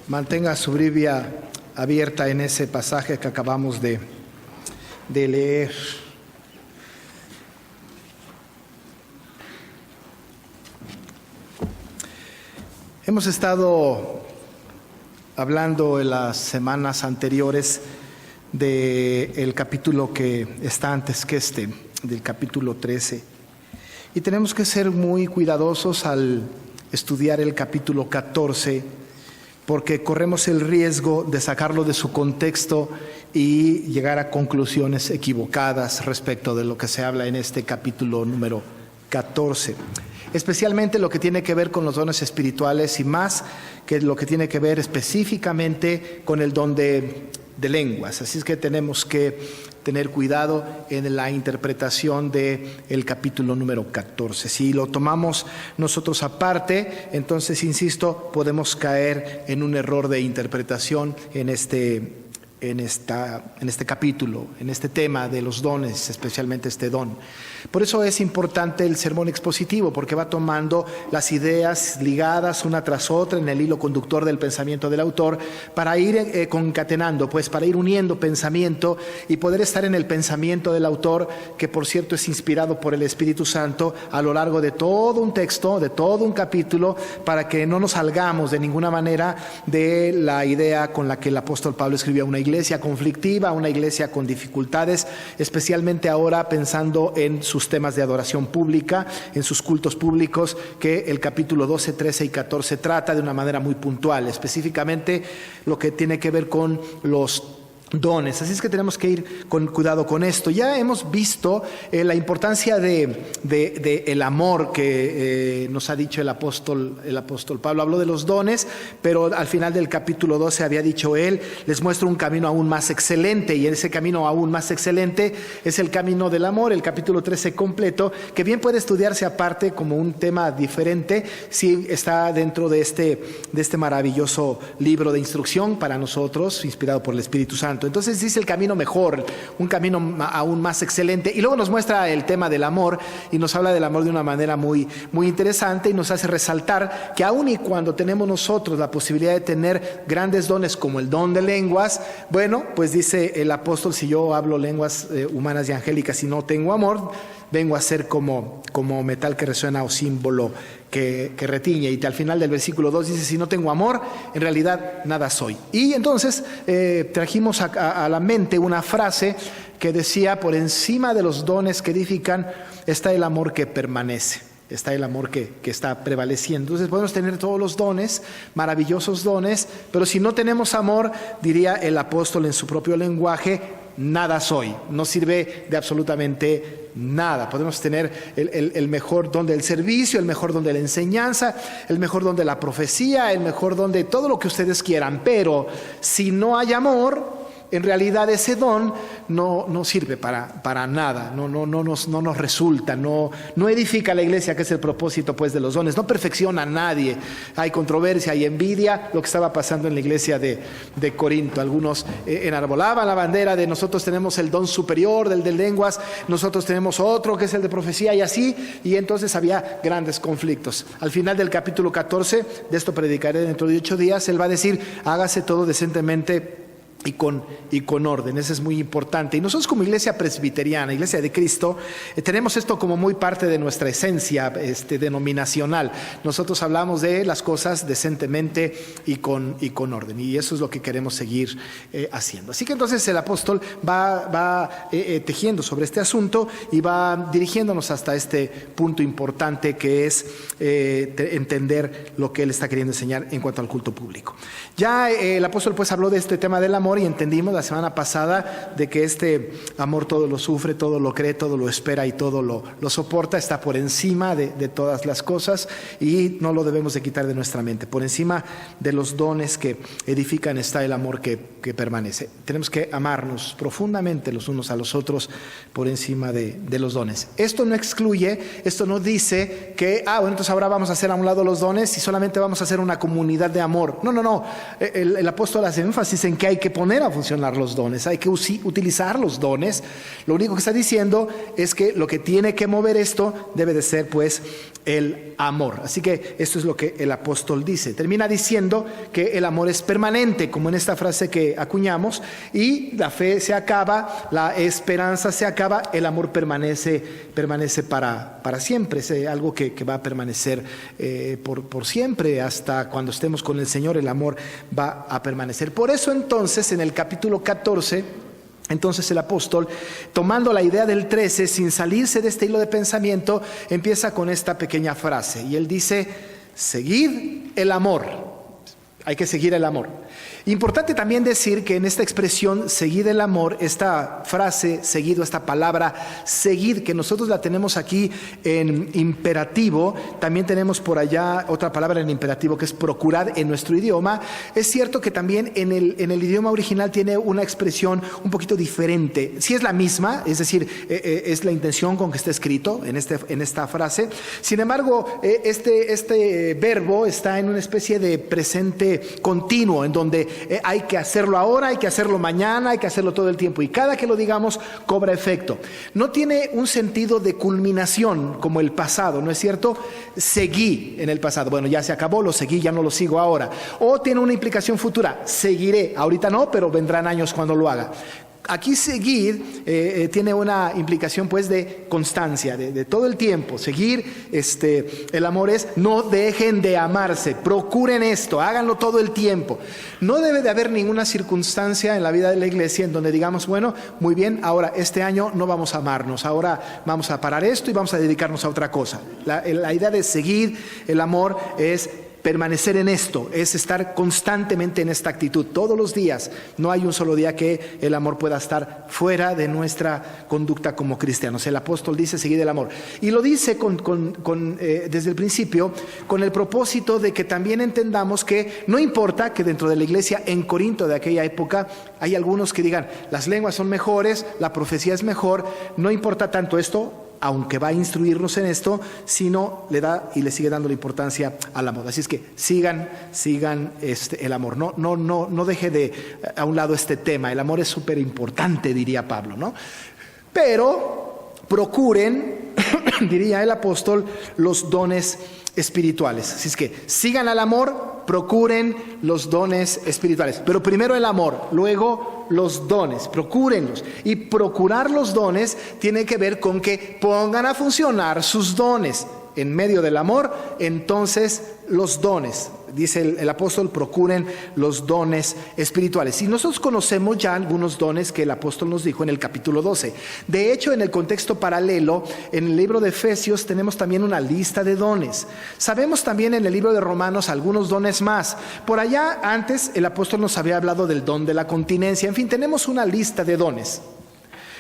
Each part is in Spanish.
mantenga su Biblia abierta en ese pasaje que acabamos de leer. Hemos estado hablando en las semanas anteriores del capítulo que está antes que del capítulo 13. Y tenemos que ser muy cuidadosos al estudiar el capítulo 14, porque corremos el riesgo de sacarlo de su contexto y llegar a conclusiones equivocadas respecto de lo que se habla en este capítulo número 14. Especialmente lo que tiene que ver con los dones espirituales y más que lo que tiene que ver específicamente con el don de lenguas. Así es que tenemos que tener cuidado en la interpretación del capítulo número 14. Si lo tomamos nosotros aparte, entonces, insisto, podemos caer en un error de interpretación en este capítulo, en este tema de los dones, especialmente este don. Por eso es importante el sermón expositivo, porque va tomando las ideas ligadas una tras otra en el hilo conductor del pensamiento del autor, para ir concatenando, pues para ir uniendo pensamiento y poder estar en el pensamiento del autor, que por cierto es inspirado por el Espíritu Santo a lo largo de todo un texto, de todo un capítulo, para que no nos salgamos de ninguna manera de la idea con la que el apóstol Pablo escribió a una iglesia conflictiva, una iglesia con dificultades, especialmente ahora pensando en sus temas de adoración pública, en sus cultos públicos, que el capítulo 12, 13 y 14 trata de una manera muy puntual, específicamente lo que tiene que ver con los dones. Así es que tenemos que ir con cuidado con esto. Ya hemos visto la importancia de el amor que nos ha dicho el apóstol Pablo. Habló de los dones, pero al final del capítulo 12 había dicho él: les muestro un camino aún más excelente, y ese camino aún más excelente es el camino del amor. El capítulo 13 completo, que bien puede estudiarse aparte como un tema diferente, si está dentro de este maravilloso libro de instrucción para nosotros, inspirado por el Espíritu Santo. Entonces dice el camino mejor, un camino aún más excelente, y luego nos muestra el tema del amor y nos habla del amor de una manera muy, muy interesante, y nos hace resaltar que aun y cuando tenemos nosotros la posibilidad de tener grandes dones como el don de lenguas, bueno, pues dice el apóstol: si yo hablo lenguas humanas y angélicas y no tengo amor, vengo a ser como metal que resuena o símbolo que retiñe. Y al final del versículo 2 dice: si no tengo amor, en realidad nada soy. Y entonces trajimos a la mente una frase que decía: por encima de los dones que edifican está el amor que permanece. Está el amor que está prevaleciendo. Entonces podemos tener todos los dones, maravillosos dones, pero si no tenemos amor, diría el apóstol en su propio lenguaje, nada soy. No sirve de absolutamente nada. Podemos tener el mejor don del servicio, el mejor don de la enseñanza, el mejor don de la profecía, el mejor don de todo lo que ustedes quieran, pero si no hay amor, en realidad ese don no sirve para nada, no nos resulta, no edifica la iglesia, que es el propósito pues de los dones, no perfecciona a nadie. Hay controversia, hay envidia, lo que estaba pasando en la iglesia de Corinto. Algunos enarbolaban la bandera de: nosotros tenemos el don superior del de lenguas, nosotros tenemos otro que es el de profecía, y así, y entonces había grandes conflictos. Al final del capítulo 14, de esto predicaré dentro de 8 días, él va a decir: hágase todo decentemente y con orden. Eso es muy importante. Y nosotros, como iglesia presbiteriana, iglesia de Cristo, tenemos esto como muy parte de nuestra esencia denominacional. Nosotros hablamos de las cosas decentemente y con orden, y eso es lo que queremos seguir haciendo. Así que entonces el apóstol va tejiendo sobre este asunto y va dirigiéndonos hasta este punto importante, que es entender lo que él está queriendo enseñar en cuanto al culto público. Ya el apóstol pues habló de este tema del amor, y entendimos la semana pasada de que este amor todo lo sufre, todo lo cree, todo lo espera y todo lo soporta. Está por encima de todas las cosas, y no lo debemos de quitar de nuestra mente. Por encima de los dones que edifican está el amor que permanece. Tenemos que amarnos profundamente los unos a los otros por encima de los dones. Esto no excluye, esto no dice que bueno, entonces ahora vamos a hacer a un lado los dones y solamente vamos a hacer una comunidad de amor. No. El apóstol hace énfasis en que hay que poner poner a funcionar los dones, hay que utilizar los dones. Lo único que está diciendo es que lo que tiene que mover esto debe de ser pues el amor. Así que esto es lo que el apóstol dice. Termina diciendo que el amor es permanente, como en esta frase que acuñamos, y la fe se acaba, la esperanza se acaba, el amor permanece para siempre. Es algo que va a permanecer por siempre, hasta cuando estemos con el Señor, el amor va a permanecer. Por eso entonces en el capítulo 14, entonces el apóstol, tomando la idea del 13, sin salirse de este hilo de pensamiento, empieza con esta pequeña frase, y él dice: seguid el amor. Hay que seguir el amor. Importante también decir que en esta expresión, seguid el amor, esta frase, seguido, esta palabra, seguid, que nosotros la tenemos aquí en imperativo, también tenemos por allá otra palabra en imperativo que es procurad en nuestro idioma. Es cierto que también en el idioma original tiene una expresión un poquito diferente. Sí es la misma, es decir, es la intención con que está escrito en esta frase. Sin embargo, este verbo está en una especie de presente continuo, en donde hay que hacerlo ahora, hay que hacerlo mañana, hay que hacerlo todo el tiempo, y cada que lo digamos cobra efecto. No tiene un sentido de culminación como el pasado, ¿no es cierto? Seguí en el pasado, bueno, ya se acabó, lo seguí, ya no lo sigo ahora. O tiene una implicación futura: seguiré, ahorita no, pero vendrán años cuando lo haga. Aquí seguir tiene una implicación pues de constancia, de todo el tiempo. Seguir, el amor es: no dejen de amarse, procuren esto, háganlo todo el tiempo. No debe de haber ninguna circunstancia en la vida de la iglesia en donde digamos: bueno, muy bien, ahora este año no vamos a amarnos, ahora vamos a parar esto y vamos a dedicarnos a otra cosa. La idea de seguir el amor es permanecer en esto, es estar constantemente en esta actitud, todos los días. No hay un solo día que el amor pueda estar fuera de nuestra conducta como cristianos. El apóstol dice: seguid el amor. Y lo dice desde el principio, con el propósito de que también entendamos que no importa que dentro de la iglesia en Corinto de aquella época hay algunos que digan: las lenguas son mejores, la profecía es mejor. No importa tanto esto, aunque va a instruirnos en esto, sino le da y le sigue dando la importancia al amor. Así es que sigan el amor. No deje a un lado este tema. El amor es súper importante, diría Pablo, ¿no? Pero procuren, diría el apóstol, los dones espirituales. Así es que sigan al amor, procuren los dones espirituales. Pero primero el amor, luego los dones, procúrenlos. Y procurar los dones tiene que ver con que pongan a funcionar sus dones. En medio del amor, entonces los dones. Dice el apóstol: procuren los dones espirituales. Y nosotros conocemos ya algunos dones que el apóstol nos dijo en el capítulo 12. De hecho, en el contexto paralelo, en el libro de Efesios tenemos también una lista de dones. Sabemos también en el libro de Romanos algunos dones más. Por allá antes el apóstol nos había hablado del don de la continencia. En fin, tenemos una lista de dones.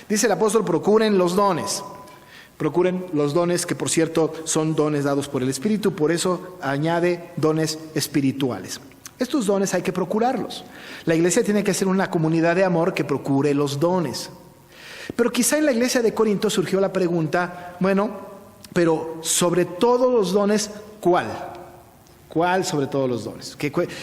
Dice el apóstol: procuren los dones. Procuren los dones, que por cierto son dones dados por el Espíritu, por eso añade dones espirituales. Estos dones hay que procurarlos. La iglesia tiene que ser una comunidad de amor que procure los dones. Pero quizá en la iglesia de Corinto surgió la pregunta: bueno, pero sobre todos los dones, ¿cuál? ¿Cuál sobre todos los dones?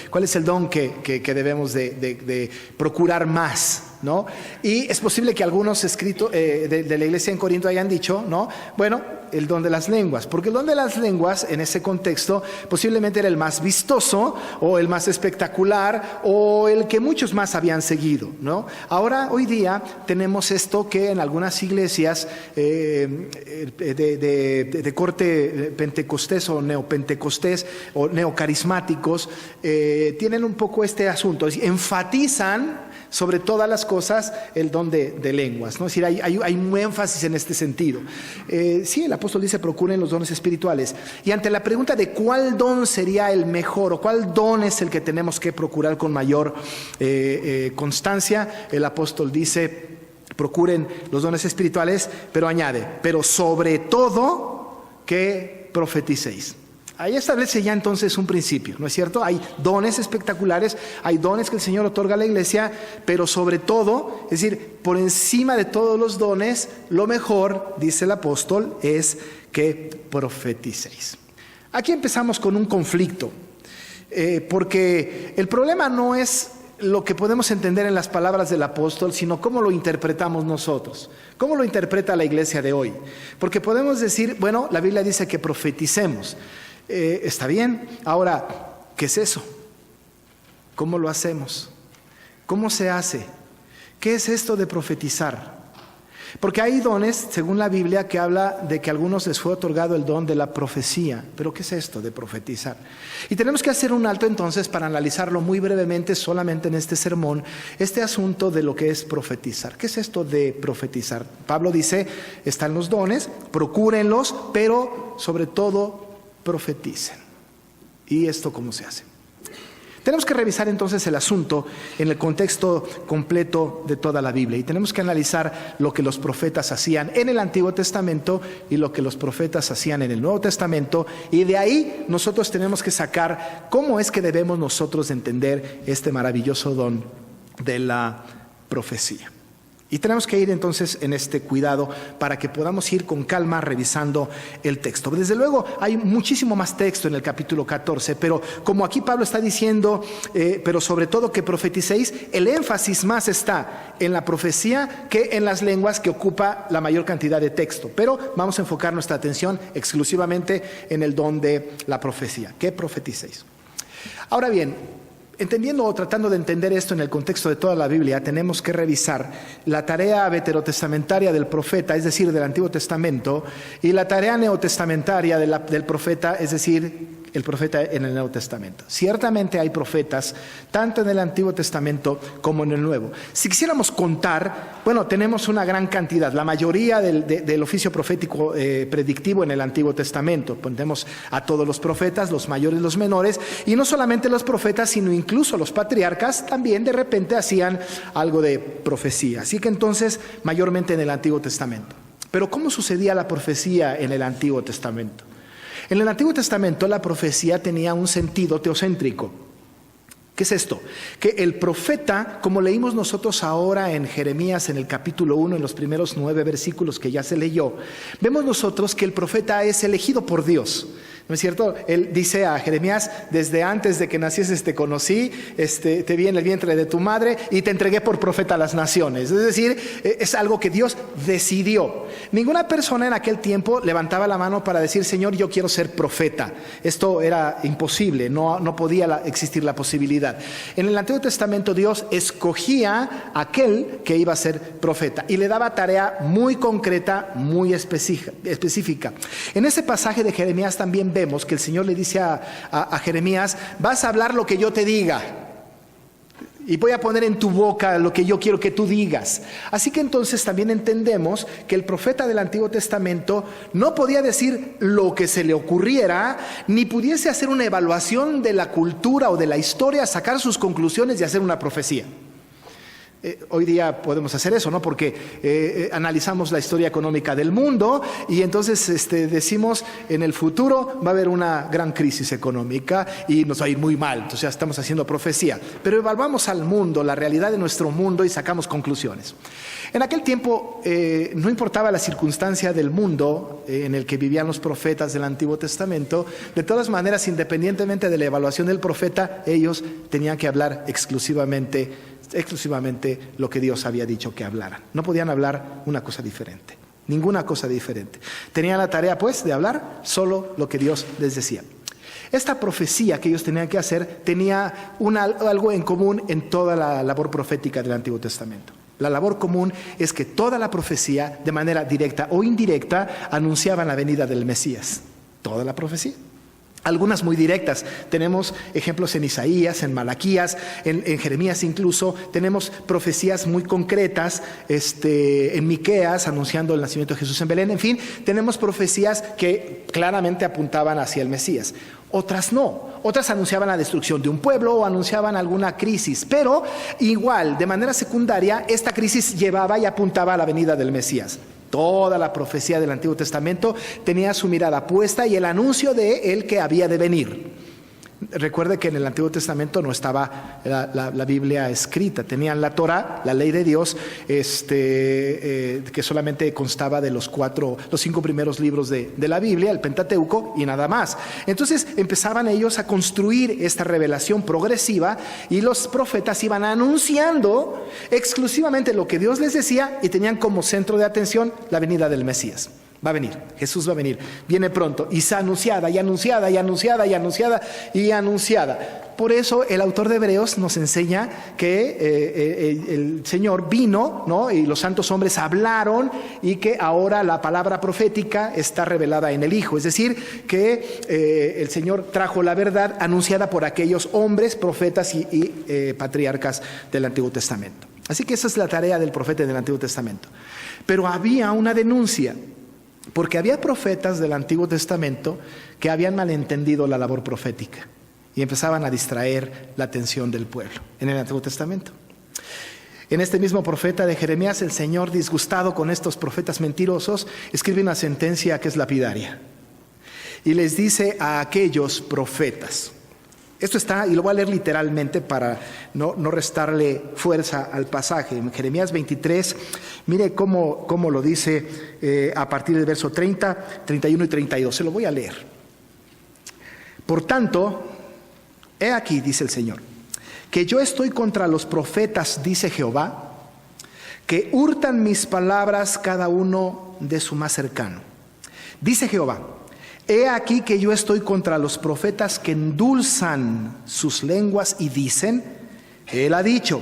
¿Cuál es el don que debemos de procurar más? ¿No? Y es posible que algunos escritos de la iglesia en Corinto hayan dicho, ¿no? Bueno, el don de las lenguas, porque el don de las lenguas en ese contexto posiblemente era el más vistoso o el más espectacular o el que muchos más habían seguido, ¿no? Ahora, hoy día tenemos esto que en algunas iglesias de corte pentecostés o neopentecostés o neocarismáticos tienen un poco este asunto, enfatizan sobre todas las cosas el don de lenguas, ¿no? Es decir, hay un énfasis en este sentido. Sí, el apóstol dice: procuren los dones espirituales. Y ante la pregunta de cuál don sería el mejor o cuál don es el que tenemos que procurar con mayor constancia, el apóstol dice: procuren los dones espirituales, pero añade: pero sobre todo que profeticéis. Ahí establece ya entonces un principio, ¿no es cierto? Hay dones espectaculares, hay dones que el Señor otorga a la iglesia, pero sobre todo, es decir, por encima de todos los dones, lo mejor, dice el apóstol, es que profeticéis. Aquí empezamos con un conflicto, porque el problema no es lo que podemos entender en las palabras del apóstol, sino cómo lo interpretamos nosotros. ¿Cómo lo interpreta la iglesia de hoy? Porque podemos decir, bueno, la Biblia dice que profeticemos. Está bien. Ahora, ¿qué es eso? ¿Cómo lo hacemos? ¿Cómo se hace? ¿Qué es esto de profetizar? Porque hay dones, según la Biblia, que habla de que a algunos les fue otorgado el don de la profecía. ¿Pero qué es esto de profetizar? Y tenemos que hacer un alto entonces para analizarlo muy brevemente, solamente en este sermón, este asunto de lo que es profetizar. ¿Qué es esto de profetizar? Pablo dice, están los dones, procúrenlos, pero sobre todo profeticen. ¿Y esto cómo se hace? Tenemos que revisar entonces el asunto en el contexto completo de toda la Biblia y tenemos que analizar lo que los profetas hacían en el Antiguo Testamento y lo que los profetas hacían en el Nuevo Testamento, y de ahí nosotros tenemos que sacar cómo es que debemos nosotros entender este maravilloso don de la profecía. Y tenemos que ir entonces en este cuidado para que podamos ir con calma revisando el texto. Desde luego hay muchísimo más texto en el capítulo 14, pero como aquí Pablo está diciendo, pero sobre todo que profeticéis, el énfasis más está en la profecía que en las lenguas, que ocupa la mayor cantidad de texto. Pero vamos a enfocar nuestra atención exclusivamente en el don de la profecía. ¿Qué profeticéis? Ahora bien, entendiendo o tratando de entender esto en el contexto de toda la Biblia, tenemos que revisar la tarea veterotestamentaria del profeta, es decir, del Antiguo Testamento, y la tarea neotestamentaria del profeta, es decir, el profeta en el Nuevo Testamento. Ciertamente hay profetas tanto en el Antiguo Testamento como en el Nuevo. Si quisiéramos contar, bueno, tenemos una gran cantidad, la mayoría del oficio profético predictivo en el Antiguo Testamento. Ponemos a todos los profetas, los mayores, los menores, y no solamente los profetas, sino incluso los patriarcas también de repente hacían algo de profecía. Así que entonces, mayormente en el Antiguo Testamento. Pero ¿cómo sucedía la profecía en el Antiguo Testamento? En el Antiguo Testamento la profecía tenía un sentido teocéntrico. ¿Qué es esto? Que el profeta, como leímos nosotros ahora en Jeremías en el capítulo 1, en los primeros 9 versículos que ya se leyó, vemos nosotros que el profeta es elegido por Dios. ¿No es cierto? Él dice a Jeremías, desde antes de que nacieses te conocí, te vi en el vientre de tu madre y te entregué por profeta a las naciones. Es decir, es algo que Dios decidió. Ninguna persona en aquel tiempo levantaba la mano para decir, Señor, yo quiero ser profeta. Esto era imposible, no podía existir la posibilidad. En el Antiguo Testamento Dios escogía a aquel que iba a ser profeta y le daba tarea muy concreta, muy específica. En ese pasaje de Jeremías también vemos que el Señor le dice a Jeremías, vas a hablar lo que yo te diga y voy a poner en tu boca lo que yo quiero que tú digas. Así que entonces también entendemos que el profeta del Antiguo Testamento no podía decir lo que se le ocurriera, ni pudiese hacer una evaluación de la cultura o de la historia, sacar sus conclusiones y hacer una profecía. Hoy día podemos hacer eso, ¿no? Porque analizamos la historia económica del mundo y entonces decimos, en el futuro va a haber una gran crisis económica y nos va a ir muy mal, entonces ya estamos haciendo profecía. Pero evaluamos al mundo, la realidad de nuestro mundo, y sacamos conclusiones. En aquel tiempo no importaba la circunstancia del mundo en el que vivían los profetas del Antiguo Testamento. De todas maneras, independientemente de la evaluación del profeta, ellos tenían que hablar exclusivamente lo que Dios había dicho que hablaran. No podían hablar una cosa diferente, ninguna cosa diferente. Tenían la tarea, pues, de hablar solo lo que Dios les decía. Esta profecía que ellos tenían que hacer tenía algo en común en toda la labor profética del Antiguo Testamento. La labor común es que toda la profecía, de manera directa o indirecta, anunciaban la venida del Mesías. Toda la profecía. Algunas muy directas. Tenemos ejemplos en Isaías, en Malaquías, en Jeremías incluso. Tenemos profecías muy concretas en Miqueas, anunciando el nacimiento de Jesús en Belén. En fin, tenemos profecías que claramente apuntaban hacia el Mesías. Otras no. Otras anunciaban la destrucción de un pueblo o anunciaban alguna crisis. Pero igual, de manera secundaria, esta crisis llevaba y apuntaba a la venida del Mesías. Toda la profecía del Antiguo Testamento tenía su mirada puesta y el anuncio de él que había de venir. Recuerde que en el Antiguo Testamento no estaba la Biblia escrita. Tenían la Torá, la ley de Dios, que solamente constaba de los 5 primeros libros de la Biblia, el Pentateuco, y nada más. Entonces empezaban ellos a construir esta revelación progresiva, y los profetas iban anunciando exclusivamente lo que Dios les decía, y tenían como centro de atención la venida del Mesías. Va a venir, Jesús va a venir, viene pronto, y está anunciada, y anunciada, y anunciada, y anunciada, y anunciada. Por eso el autor de Hebreos nos enseña que el Señor vino, ¿no? Y los santos hombres hablaron, y que ahora la palabra profética está revelada en el Hijo. Es decir, que el Señor trajo la verdad anunciada por aquellos hombres, profetas y patriarcas del Antiguo Testamento. Así que esa es la tarea del profeta del Antiguo Testamento. Pero había una denuncia, porque había profetas del Antiguo Testamento que habían malentendido la labor profética y empezaban a distraer la atención del pueblo en el Antiguo Testamento. En este mismo profeta de Jeremías, el Señor, disgustado con estos profetas mentirosos, escribe una sentencia que es lapidaria y les dice a aquellos profetas. Esto está, y lo voy a leer literalmente para no restarle fuerza al pasaje. En Jeremías 23, mire cómo lo dice a partir del verso 30, 31 y 32. Se lo voy a leer. Por tanto, he aquí, dice el Señor, que yo estoy contra los profetas, dice Jehová, que hurtan mis palabras cada uno de su más cercano. Dice Jehová: he aquí que yo estoy contra los profetas que endulzan sus lenguas y dicen, Él ha dicho.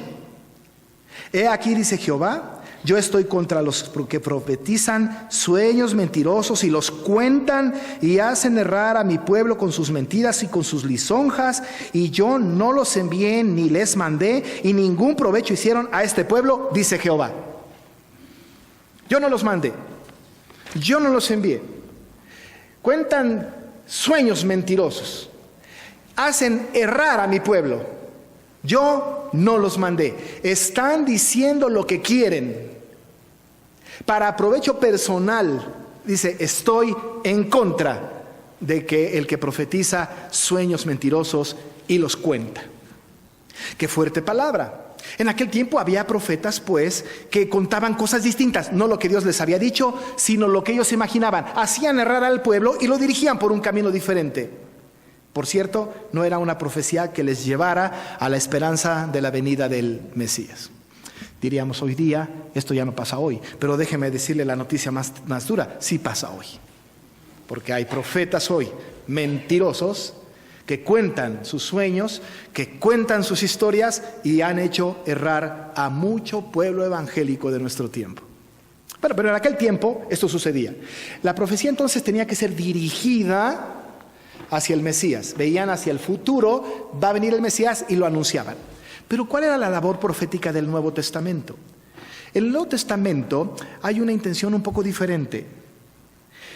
He aquí, dice Jehová, yo estoy contra los que profetizan sueños mentirosos y los cuentan y hacen errar a mi pueblo con sus mentiras y con sus lisonjas, y yo no los envié ni les mandé, y ningún provecho hicieron a este pueblo, dice Jehová. Yo no los mandé, yo no los envié. Cuentan sueños mentirosos, hacen errar a mi pueblo. Yo no los mandé. Están diciendo lo que quieren para provecho personal. Dice, estoy en contra de que el que profetiza sueños mentirosos y los cuenta. Qué fuerte palabra. En aquel tiempo había profetas, pues, que contaban cosas distintas, no lo que Dios les había dicho, sino lo que ellos imaginaban. Hacían errar al pueblo y lo dirigían por un camino diferente. Por cierto, no era una profecía que les llevara a la esperanza de la venida del Mesías. Diríamos hoy día, esto ya no pasa hoy, pero déjeme decirle la noticia más dura: sí pasa hoy. Porque hay profetas hoy mentirosos que cuentan sus sueños, que cuentan sus historias y han hecho errar a mucho pueblo evangélico de nuestro tiempo. Bueno, pero en aquel tiempo esto sucedía. La profecía entonces tenía que ser dirigida hacia el Mesías. Veían hacia el futuro, va a venir el Mesías, y lo anunciaban. Pero ¿cuál era la labor profética del Nuevo Testamento? En el Nuevo Testamento hay una intención un poco diferente.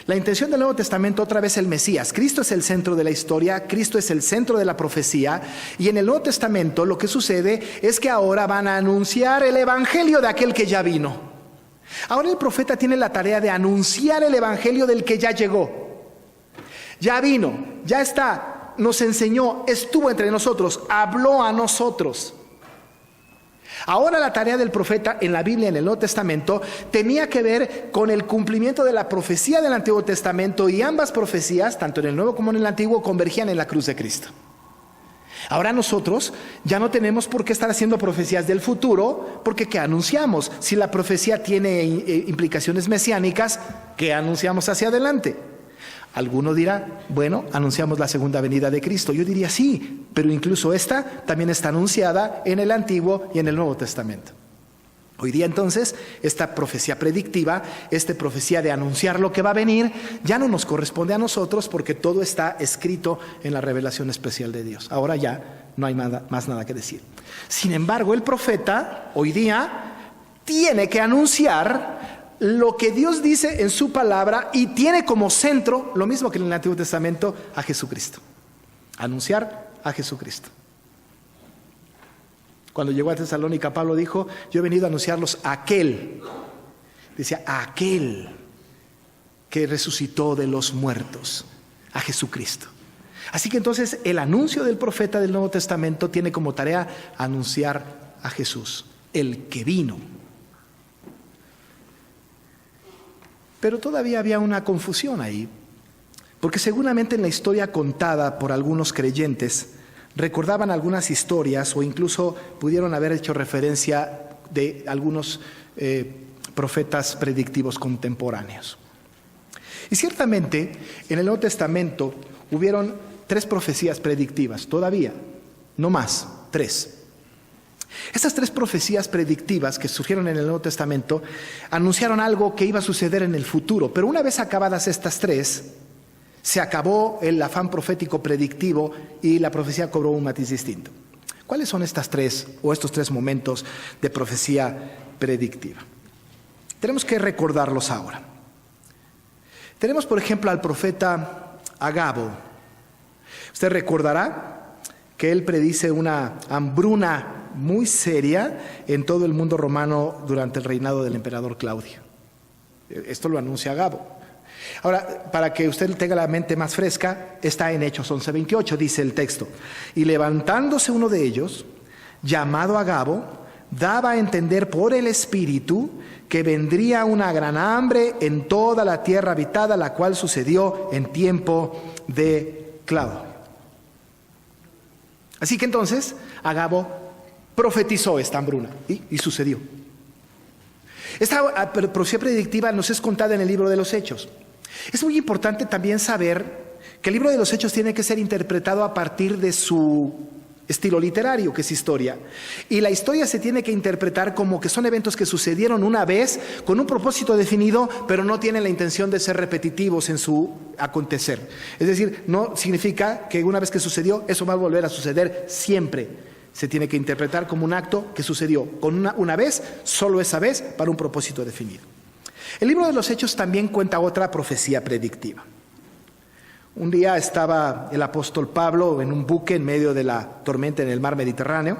La intención del Nuevo Testamento, otra vez, el Mesías. Cristo es el centro de la historia, Cristo es el centro de la profecía, y en el Nuevo Testamento lo que sucede es que ahora van a anunciar el evangelio de aquel que ya vino. Ahora el profeta tiene la tarea de anunciar el evangelio del que ya llegó. Ya vino, ya está, nos enseñó, estuvo entre nosotros, habló a nosotros. Ahora la tarea del profeta en la Biblia, en el Nuevo Testamento, tenía que ver con el cumplimiento de la profecía del Antiguo Testamento, y ambas profecías, tanto en el Nuevo como en el Antiguo, convergían en la cruz de Cristo. Ahora nosotros ya no tenemos por qué estar haciendo profecías del futuro, porque ¿qué anunciamos? Si la profecía tiene implicaciones mesiánicas, ¿qué anunciamos hacia adelante? Alguno dirá, bueno, anunciamos la segunda venida de Cristo. Yo diría sí, pero incluso esta también está anunciada en el Antiguo y en el Nuevo Testamento. Hoy día entonces, esta profecía predictiva, esta profecía de anunciar lo que va a venir, ya no nos corresponde a nosotros, porque todo está escrito en la revelación especial de Dios. Ahora ya no hay más nada que decir. Sin embargo, el profeta hoy día tiene que anunciar lo que Dios dice en su palabra, y tiene como centro, lo mismo que en el Antiguo Testamento, a Jesucristo. Anunciar a Jesucristo. Cuando llegó a Tesalónica, Pablo dijo, yo he venido a anunciarlos a aquel, decía, a aquel que resucitó de los muertos, a Jesucristo. Así que entonces el anuncio del profeta del Nuevo Testamento tiene como tarea anunciar a Jesús, el que vino. Pero todavía había una confusión ahí, porque seguramente en la historia contada por algunos creyentes recordaban algunas historias o incluso pudieron haber hecho referencia de algunos profetas predictivos contemporáneos. Y ciertamente en el Nuevo Testamento hubieron 3 profecías predictivas, todavía, no más, 3. Estas 3 profecías predictivas que surgieron en el Nuevo Testamento anunciaron algo que iba a suceder en el futuro, pero una vez acabadas estas 3, se acabó el afán profético predictivo y la profecía cobró un matiz distinto. ¿Cuáles son estas 3 o estos 3 momentos de profecía predictiva? Tenemos que recordarlos ahora. Tenemos, por ejemplo, al profeta Agabo. Usted recordará que él predice una hambruna muy seria en todo el mundo romano durante el reinado del emperador Claudio. Esto lo anuncia Agabo. Ahora, para que usted tenga la mente más fresca, está en Hechos 11:28, dice el texto. Y levantándose uno de ellos, llamado Agabo, daba a entender por el Espíritu que vendría una gran hambre en toda la tierra habitada, la cual sucedió en tiempo de Claudio. Así que entonces Agabo profetizó esta hambruna y sucedió. Esta profecía predictiva nos es contada en el libro de los Hechos. Es muy importante también saber que el libro de los Hechos tiene que ser interpretado a partir de su estilo literario, que es historia. Y la historia se tiene que interpretar como que son eventos que sucedieron una vez con un propósito definido, pero no tienen la intención de ser repetitivos en su acontecer. Es decir, no significa que una vez que sucedió, eso va a volver a suceder siempre. Se tiene que interpretar como un acto que sucedió con una vez, solo esa vez, para un propósito definido. El libro de los Hechos también cuenta otra profecía predictiva. Un día estaba el apóstol Pablo en un buque en medio de la tormenta en el mar Mediterráneo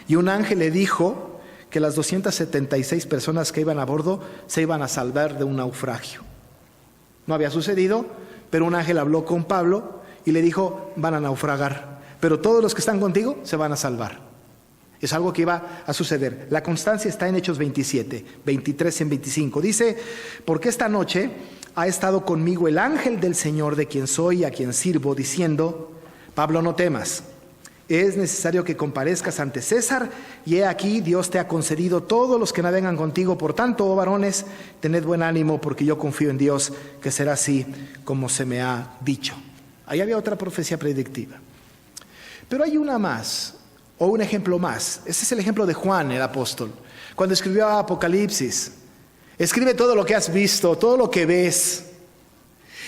y un ángel le dijo que las 276 personas que iban a bordo se iban a salvar de un naufragio. No había sucedido, pero un ángel habló con Pablo y le dijo: van a naufragar, pero todos los que están contigo se van a salvar. Es algo que iba a suceder. La constancia está en Hechos 27, 23 en 25. Dice: porque esta noche ha estado conmigo el ángel del Señor, de quien soy y a quien sirvo, diciendo: Pablo, no temas, es necesario que comparezcas ante César, y he aquí Dios te ha concedido todos los que navegan contigo. Por tanto, oh varones, tened buen ánimo, porque yo confío en Dios, que será así como se me ha dicho. Ahí había otra profecía predictiva. Pero hay una más, o un ejemplo más. Ese es el ejemplo de Juan, el apóstol, cuando escribió Apocalipsis. Escribe todo lo que has visto, todo lo que ves.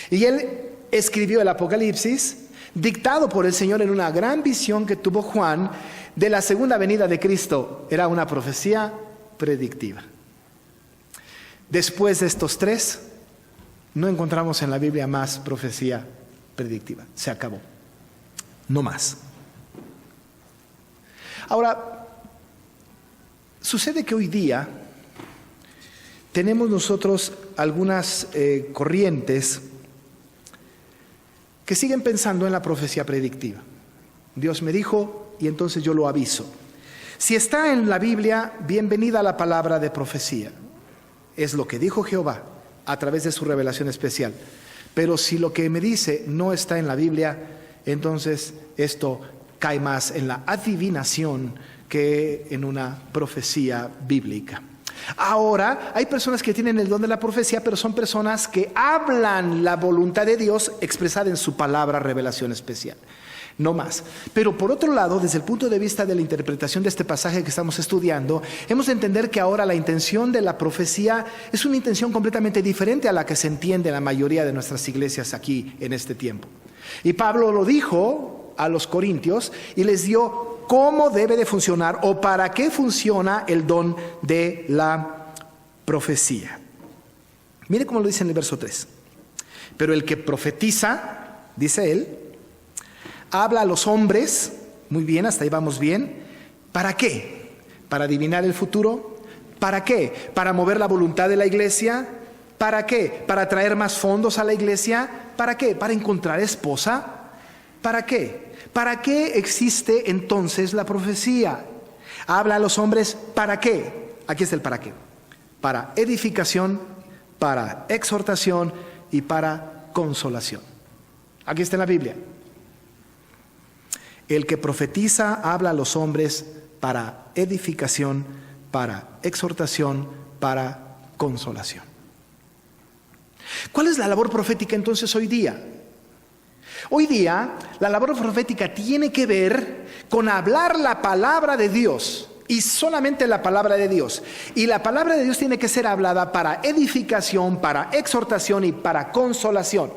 Y él escribió el Apocalipsis dictado por el Señor en una gran visión que tuvo Juan de la segunda venida de Cristo. Era una profecía predictiva. Después de estos 3, no encontramos en la Biblia más profecía predictiva. Se acabó. No más. Ahora, sucede que hoy día tenemos nosotros algunas corrientes que siguen pensando en la profecía predictiva. Dios me dijo y entonces yo lo aviso. Si está en la Biblia, bienvenida la palabra de profecía. Es lo que dijo Jehová a través de su revelación especial. Pero si lo que me dice no está en la Biblia, entonces esto cae más en la adivinación que en una profecía bíblica. Ahora, hay personas que tienen el don de la profecía, pero son personas que hablan la voluntad de Dios expresada en su palabra, revelación especial. No más. Pero por otro lado, desde el punto de vista de la interpretación de este pasaje que estamos estudiando, hemos de entender que ahora la intención de la profecía es una intención completamente diferente a la que se entiende en la mayoría de nuestras iglesias aquí en este tiempo. Y Pablo lo dijo a los corintios y les dio cómo debe de funcionar o para qué funciona el don de la profecía. Mire cómo lo dice en el verso 3. Pero el que profetiza, dice él, habla a los hombres, muy bien, hasta ahí vamos bien. ¿Para qué? ¿Para adivinar el futuro? ¿Para qué? ¿Para mover la voluntad de la iglesia? ¿Para qué? ¿Para traer más fondos a la iglesia? ¿Para qué? ¿Para encontrar esposa? ¿Para qué? ¿Para qué existe entonces la profecía? Habla a los hombres, ¿para qué? Aquí está el para qué. Para edificación, para exhortación y para consolación. Aquí está en la Biblia. El que profetiza habla a los hombres para edificación, para exhortación, para consolación. ¿Cuál es la labor profética entonces hoy día? Hoy día la labor profética tiene que ver con hablar la palabra de Dios y solamente la palabra de Dios. Y la palabra de Dios tiene que ser hablada para edificación, para exhortación y para consolación.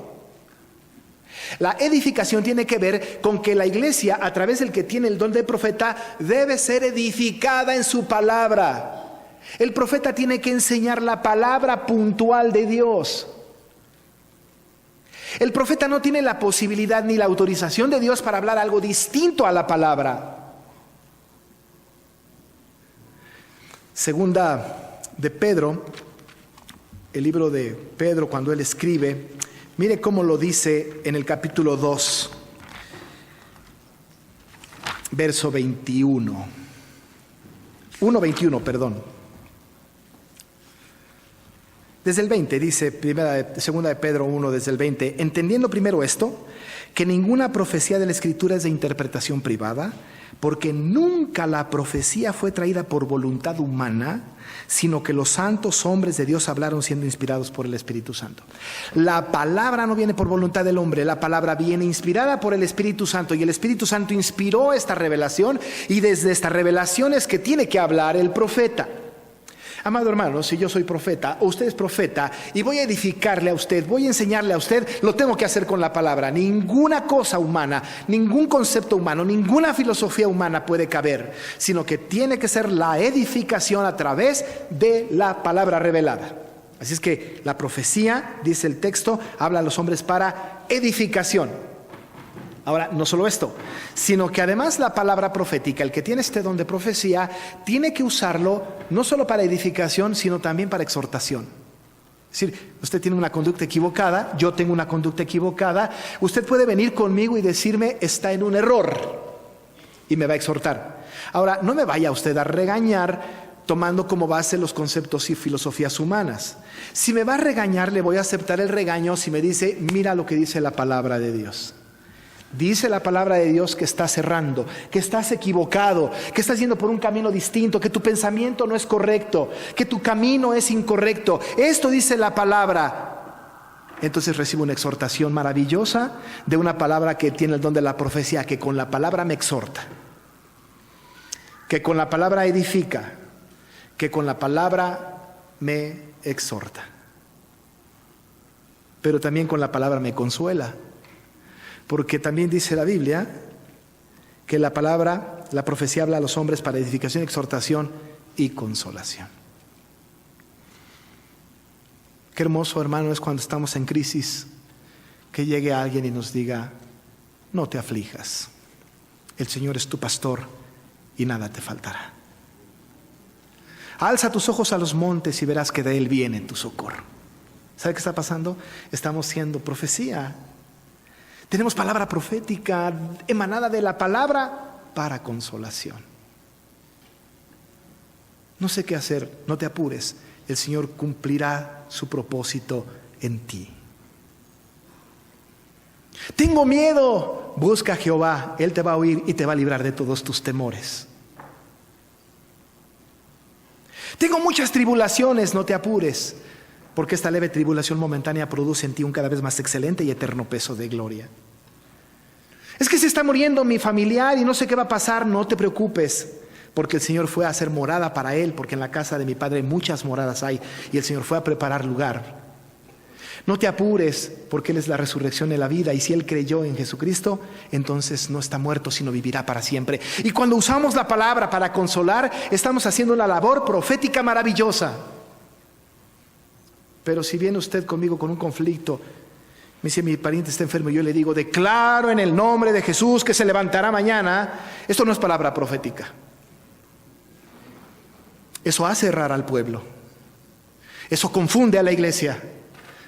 La edificación tiene que ver con que la iglesia, a través del que tiene el don de profeta, debe ser edificada en su palabra. El profeta tiene que enseñar la palabra puntual de Dios. El profeta no tiene la posibilidad ni la autorización de Dios para hablar algo distinto a la palabra. Segunda de Pedro, el libro de Pedro cuando él escribe, mire cómo lo dice en el capítulo 2, verso 21. 1:21, perdón. Desde el 20 dice, segunda de Pedro 1, desde el 20, entendiendo primero esto, que ninguna profecía de la Escritura es de interpretación privada, porque nunca la profecía fue traída por voluntad humana, sino que los santos hombres de Dios hablaron siendo inspirados por el Espíritu Santo. La palabra no viene por voluntad del hombre, la palabra viene inspirada por el Espíritu Santo, y el Espíritu Santo inspiró esta revelación, y desde esta revelación es que tiene que hablar el profeta. Amado hermano, si yo soy profeta o usted es profeta y voy a edificarle a usted, voy a enseñarle a usted, lo tengo que hacer con la palabra. Ninguna cosa humana, ningún concepto humano, ninguna filosofía humana puede caber, sino que tiene que ser la edificación a través de la palabra revelada. Así es que la profecía, dice el texto, habla a los hombres para edificación. Ahora, no solo esto, sino que además la palabra profética, el que tiene este don de profecía, tiene que usarlo no solo para edificación, sino también para exhortación. Es decir, usted tiene una conducta equivocada, yo tengo una conducta equivocada, usted puede venir conmigo y decirme, está en un error, y me va a exhortar. Ahora, no me vaya usted a regañar tomando como base los conceptos y filosofías humanas. Si me va a regañar, le voy a aceptar el regaño si me dice, mira lo que dice la palabra de Dios. Dice la palabra de Dios que estás errando, que estás equivocado, que estás yendo por un camino distinto, que tu pensamiento no es correcto, que tu camino es incorrecto. Esto dice la palabra. Entonces recibo una exhortación maravillosa de una palabra que tiene el don de la profecía, que con la palabra me exhorta, que con la palabra edifica, que con la palabra me exhorta. Pero también con la palabra me consuela. Porque también dice la Biblia que la palabra, la profecía habla a los hombres para edificación, exhortación y consolación. Qué hermoso, hermano, es cuando estamos en crisis, que llegue alguien y nos diga, no te aflijas, el Señor es tu pastor y nada te faltará. Alza tus ojos a los montes y verás que de Él viene tu socorro. ¿Sabe qué está pasando? Estamos siendo profecía. Tenemos palabra profética emanada de la palabra para consolación. No sé qué hacer, no te apures. El Señor cumplirá su propósito en ti. Tengo miedo. Busca a Jehová. Él te va a oír y te va a librar de todos tus temores. Tengo muchas tribulaciones. No te apures, porque esta leve tribulación momentánea produce en ti un cada vez más excelente y eterno peso de gloria. Es que se está muriendo mi familiar y no sé qué va a pasar. No te preocupes, porque el Señor fue a hacer morada para él, porque en la casa de mi Padre muchas moradas hay, y el Señor fue a preparar lugar. No te apures, porque Él es la resurrección y la vida, y si Él creyó en Jesucristo, entonces no está muerto, sino vivirá para siempre. Y cuando usamos la palabra para consolar, estamos haciendo una labor profética maravillosa. Pero si viene usted conmigo con un conflicto, me dice mi pariente está enfermo, y yo le digo, declaro en el nombre de Jesús que se levantará mañana, esto no es palabra profética. Eso hace errar al pueblo. Eso confunde a la iglesia,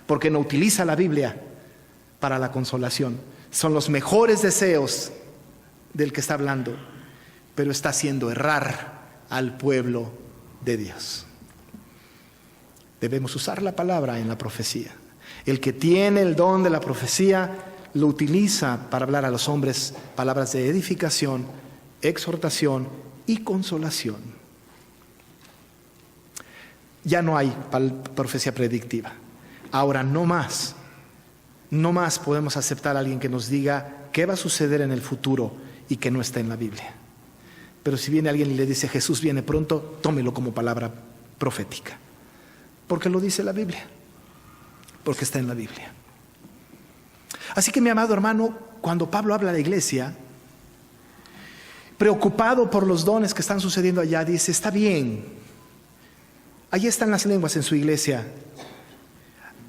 porque no utiliza la Biblia para la consolación, son los mejores deseos del que está hablando, pero está haciendo errar al pueblo de Dios. Debemos usar la palabra en la profecía. El que tiene el don de la profecía lo utiliza para hablar a los hombres palabras de edificación, exhortación y consolación. Ya no hay profecía predictiva. Ahora no más podemos aceptar a alguien que nos diga qué va a suceder en el futuro y que no está en la Biblia. Pero si viene alguien y le dice Jesús viene pronto, tómelo como palabra profética. Porque lo dice la Biblia. Porque está en la Biblia. Así que mi amado hermano, cuando Pablo habla a la iglesia, preocupado por los dones que están sucediendo allá, dice, está bien, allí están las lenguas en su iglesia,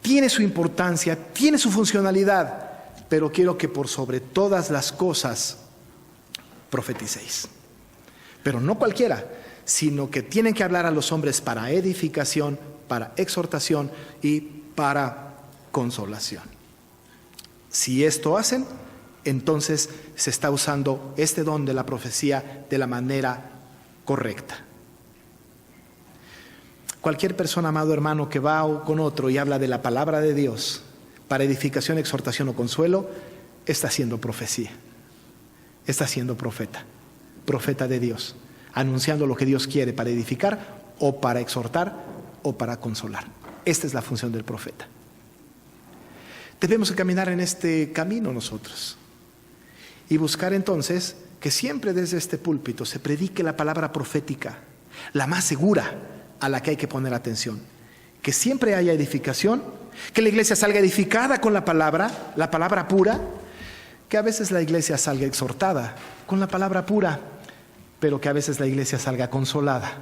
tiene su importancia, tiene su funcionalidad, pero quiero que por sobre todas las cosas profeticéis. Pero no cualquiera, sino que tienen que hablar a los hombres para edificación, para exhortación y para consolación. Si esto hacen, entonces se está usando este don de la profecía de la manera correcta. Cualquier persona, amado hermano, que va con otro y habla de la palabra de Dios para edificación, exhortación o consuelo, está haciendo profecía, está siendo profeta de Dios, anunciando lo que Dios quiere para edificar o para exhortar o para consolar. Esta es la función del profeta. Debemos caminar en este camino nosotros y buscar entonces que siempre desde este púlpito se predique la palabra profética, la más segura, a la que hay que poner atención. Que siempre haya edificación, que la iglesia salga edificada con la palabra pura, que a veces la iglesia salga exhortada con la palabra pura, pero que a veces la iglesia salga consolada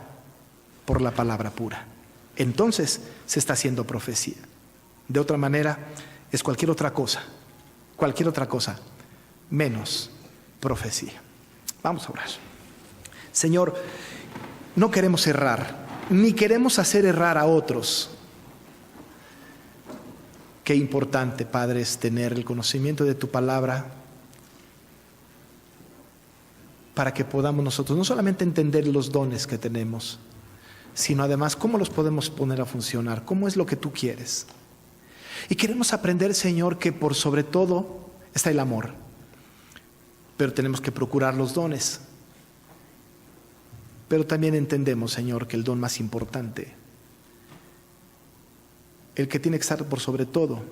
por la palabra pura. Entonces se está haciendo profecía. De otra manera, es cualquier otra cosa menos profecía. Vamos a orar. Señor, no queremos errar, ni queremos hacer errar a otros. Qué importante, Padre, es tener el conocimiento de tu palabra para que podamos nosotros no solamente entender los dones que tenemos, sino además cómo los podemos poner a funcionar, cómo es lo que tú quieres. Y queremos aprender, Señor, que por sobre todo está el amor, pero tenemos que procurar los dones. Pero también entendemos, Señor, que el don más importante, el que tiene que estar por sobre todo,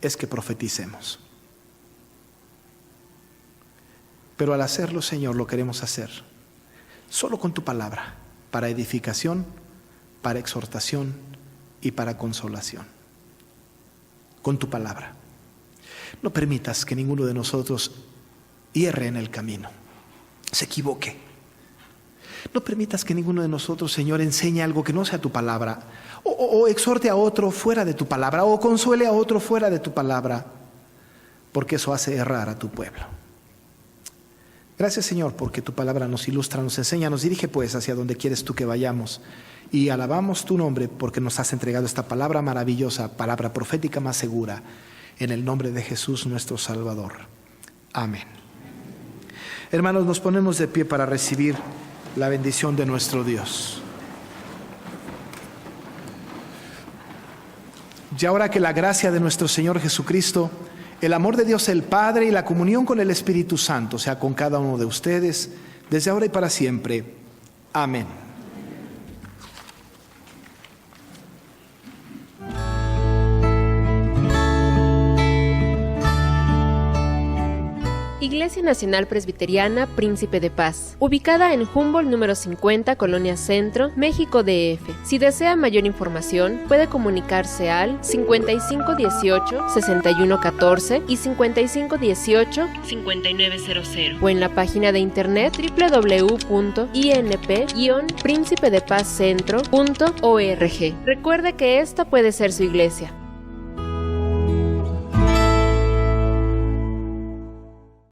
es que profeticemos. Pero al hacerlo, Señor, lo queremos hacer solo con tu palabra, para edificación, para exhortación y para consolación. Con tu palabra. No permitas que ninguno de nosotros hierre en el camino, se equivoque. No permitas que ninguno de nosotros, Señor, enseñe algo que no sea tu palabra, o exhorte a otro fuera de tu palabra, o consuele a otro fuera de tu palabra, porque eso hace errar a tu pueblo. Gracias, Señor, porque tu palabra nos ilustra, nos enseña, nos dirige pues hacia donde quieres tú que vayamos. Y alabamos tu nombre porque nos has entregado esta palabra maravillosa, palabra profética más segura, en el nombre de Jesús nuestro Salvador. Amén. Hermanos, nos ponemos de pie para recibir la bendición de nuestro Dios. Y ahora que la gracia de nuestro Señor Jesucristo, el amor de Dios el Padre y la comunión con el Espíritu Santo sea con cada uno de ustedes, desde ahora y para siempre. Amén. Iglesia Nacional Presbiteriana Príncipe de Paz, ubicada en Humboldt número 50, Colonia Centro, México DF. Si desea mayor información, puede comunicarse al 5518-6114 y 5518-5900 o en la página de internet www.inp-principedepazcentro.org. Recuerde que esta puede ser su iglesia.